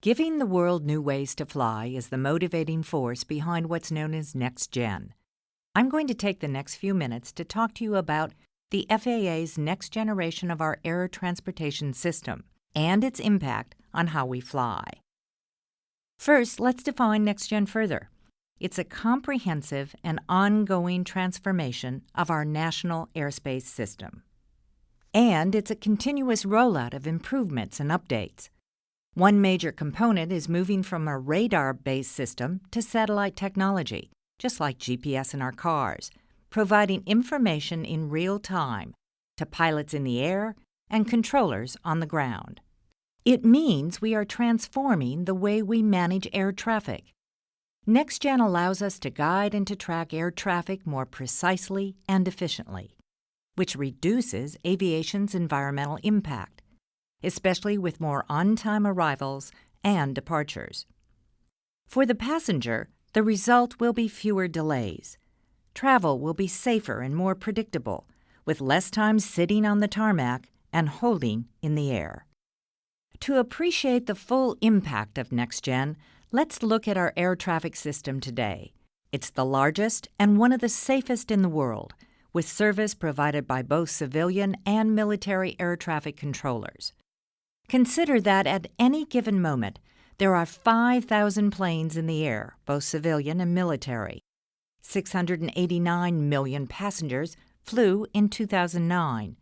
Giving the world new ways to fly is the motivating force behind what's known as NextGen. I'm going to take the next few minutes to talk to you about the FAA's next generation of our air transportation system and its impact on how we fly. First, let's define NextGen further. It's a comprehensive and ongoing transformation of our national airspace system. And it's a continuous rollout of improvements and updates. One major component is moving from a radar-based system to satellite technology, just like GPS in our cars, providing information in real time to pilots in the air and controllers on the ground. It means we are transforming the way we manage air traffic. NextGen allows us to guide and to track air traffic more precisely and efficiently, which reduces aviation's environmental impact, especially with more on-time arrivals and departures. For the passenger, the result will be fewer delays. Travel will be safer and more predictable, with less time sitting on the tarmac and holding in the air. To appreciate the full impact of NextGen, let's look at our air traffic system today. It's the largest and one of the safest in the world, with service provided by both civilian and military air traffic controllers. Consider that at any given moment, there are 5,000 planes in the air, both civilian and military. 689 million passengers flew in 2009,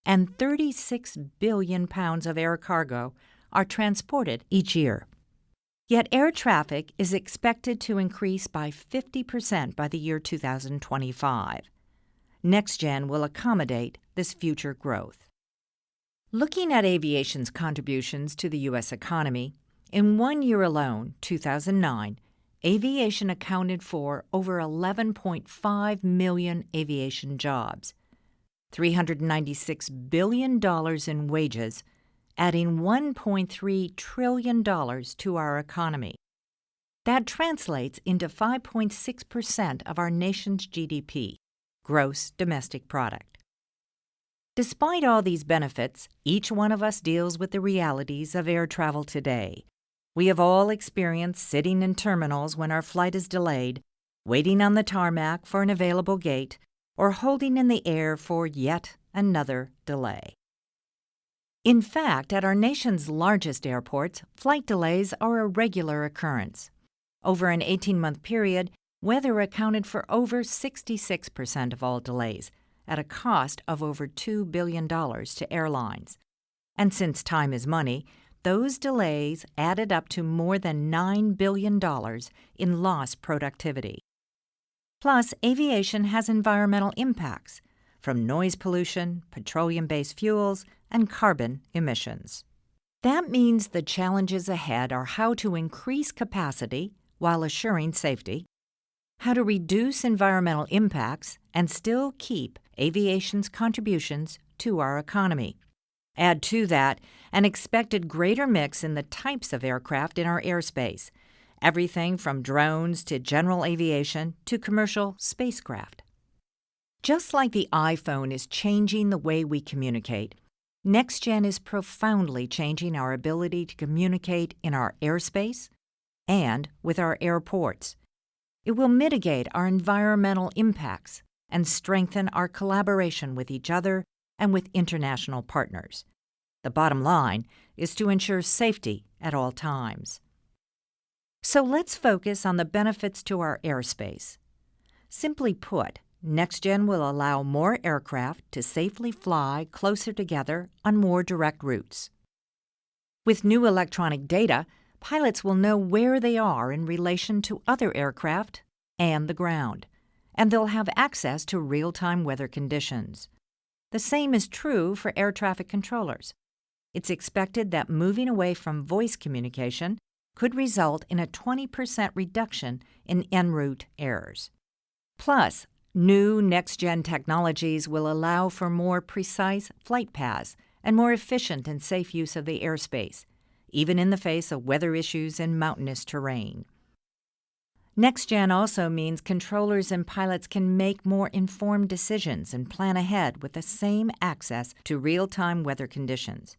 and 36 billion pounds of air cargo are transported each year. Yet air traffic is expected to increase by 50% by the year 2025. NextGen will accommodate this future growth. Looking at aviation's contributions to the U.S. economy, in 1 year alone, 2009, aviation accounted for over 11.5 million aviation jobs, $396 billion in wages, adding $1.3 trillion to our economy. That translates into 5.6% of our nation's GDP, gross domestic product. Despite all these benefits, each one of us deals with the realities of air travel today. We have all experienced sitting in terminals when our flight is delayed, waiting on the tarmac for an available gate, or holding in the air for yet another delay. In fact, at our nation's largest airports, flight delays are a regular occurrence. Over an 18-month period, weather accounted for over 66% of all delays, at a cost of over $2 billion to airlines. And since time is money, those delays added up to more than $9 billion in lost productivity. Plus, aviation has environmental impacts, from noise pollution, petroleum-based fuels, and carbon emissions. That means the challenges ahead are how to increase capacity while assuring safety, how to reduce environmental impacts and still keep aviation's contributions to our economy. Add to that an expected greater mix in the types of aircraft in our airspace, everything from drones to general aviation to commercial spacecraft. Just like the iPhone is changing the way we communicate, NextGen is profoundly changing our ability to communicate in our airspace and with our airports. It will mitigate our environmental impacts and strengthen our collaboration with each other and with international partners. The bottom line is to ensure safety at all times. So let's focus on the benefits to our airspace. Simply put, NextGen will allow more aircraft to safely fly closer together on more direct routes. With new electronic data, pilots will know where they are in relation to other aircraft and the ground, and they'll have access to real-time weather conditions. The same is true for air traffic controllers. It's expected that moving away from voice communication could result in a 20% reduction in en route errors. Plus, new NextGen technologies will allow for more precise flight paths and more efficient and safe use of the airspace, even in the face of weather issues in mountainous terrain. NextGen also means controllers and pilots can make more informed decisions and plan ahead with the same access to real-time weather conditions.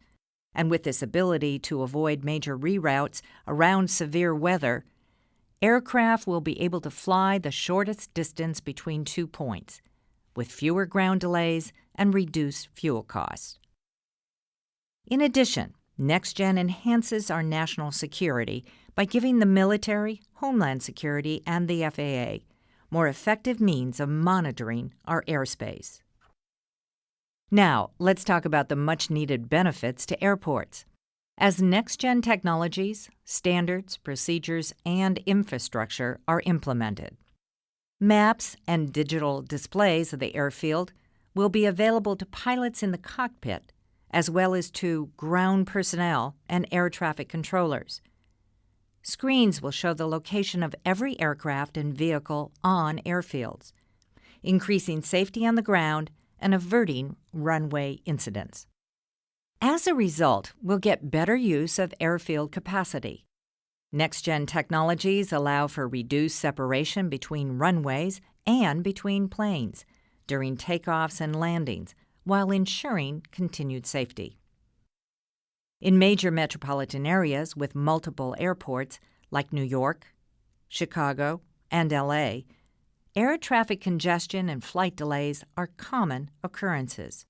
And with this ability to avoid major reroutes around severe weather, aircraft will be able to fly the shortest distance between 2 points, with fewer ground delays and reduced fuel costs. In addition, NextGen enhances our national security by giving the military, Homeland Security, and the FAA more effective means of monitoring our airspace. Now, let's talk about the much-needed benefits to airports. As NextGen technologies, standards, procedures, and infrastructure are implemented, maps and digital displays of the airfield will be available to pilots in the cockpit, as well as to ground personnel and air traffic controllers. Screens will show the location of every aircraft and vehicle on airfields, increasing safety on the ground and averting runway incidents. As a result, we'll get better use of airfield capacity. NextGen technologies allow for reduced separation between runways and between planes during takeoffs and landings, while ensuring continued safety. In major metropolitan areas with multiple airports like New York, Chicago, and LA, air traffic congestion and flight delays are common occurrences.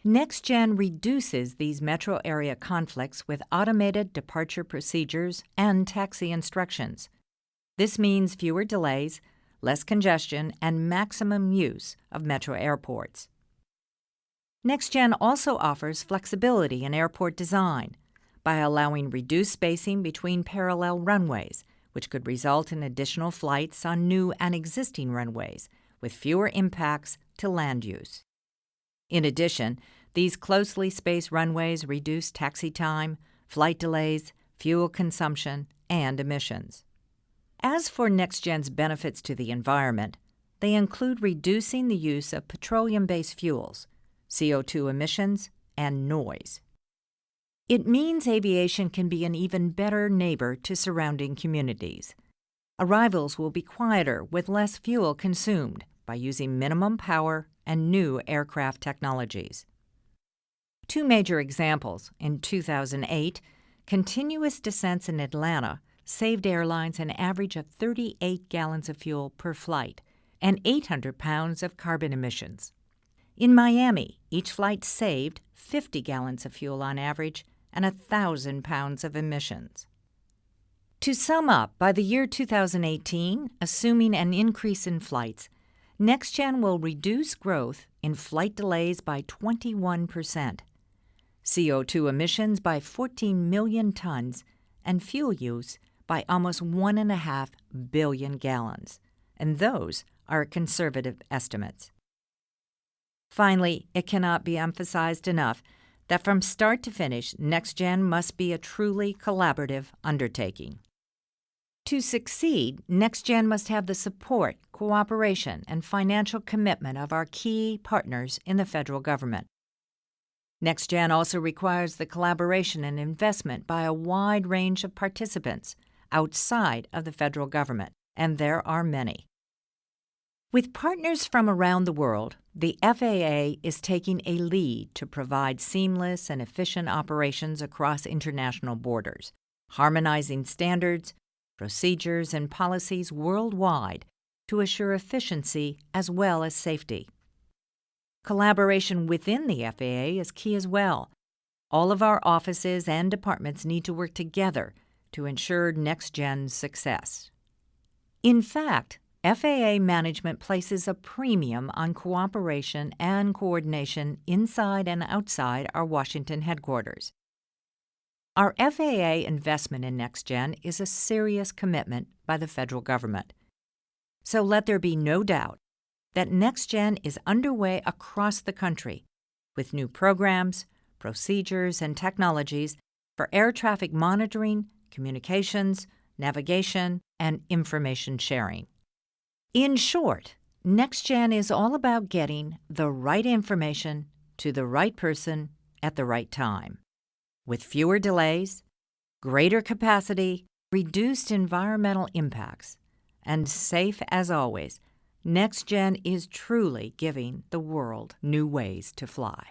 NextGen reduces these metro area conflicts with automated departure procedures and taxi instructions. This means fewer delays, less congestion, and maximum use of metro airports. NextGen also offers flexibility in airport design by allowing reduced spacing between parallel runways, which could result in additional flights on new and existing runways with fewer impacts to land use. In addition, these closely spaced runways reduce taxi time, flight delays, fuel consumption, and emissions. As for NextGen's benefits to the environment, they include reducing the use of petroleum-based fuels, CO2 emissions, and noise. It means aviation can be an even better neighbor to surrounding communities. Arrivals will be quieter with less fuel consumed by using minimum power and new aircraft technologies. Two major examples: in 2008, continuous descents in Atlanta saved airlines an average of 38 gallons of fuel per flight and 800 pounds of carbon emissions. In Miami, each flight saved 50 gallons of fuel on average and 1,000 pounds of emissions. To sum up, by the year 2018, assuming an increase in flights, NextGen will reduce growth in flight delays by 21%, CO2 emissions by 14 million tons, and fuel use by almost 1.5 billion gallons. And those are conservative estimates. Finally, it cannot be emphasized enough that from start to finish, NextGen must be a truly collaborative undertaking. To succeed, NextGen must have the support, cooperation, and financial commitment of our key partners in the federal government. NextGen also requires the collaboration and investment by a wide range of participants outside of the federal government, and there are many. With partners from around the world, the FAA is taking a lead to provide seamless and efficient operations across international borders, harmonizing standards, procedures, and policies worldwide to assure efficiency as well as safety. Collaboration within the FAA is key as well. All of our offices and departments need to work together to ensure NextGen's success. In fact, FAA management places a premium on cooperation and coordination inside and outside our Washington headquarters. Our FAA investment in NextGen is a serious commitment by the federal government. So let there be no doubt that NextGen is underway across the country with new programs, procedures, and technologies for air traffic monitoring, communications, navigation, and information sharing. In short, NextGen is all about getting the right information to the right person at the right time, with fewer delays, greater capacity, reduced environmental impacts, and safe as always. NextGen is truly giving the world new ways to fly.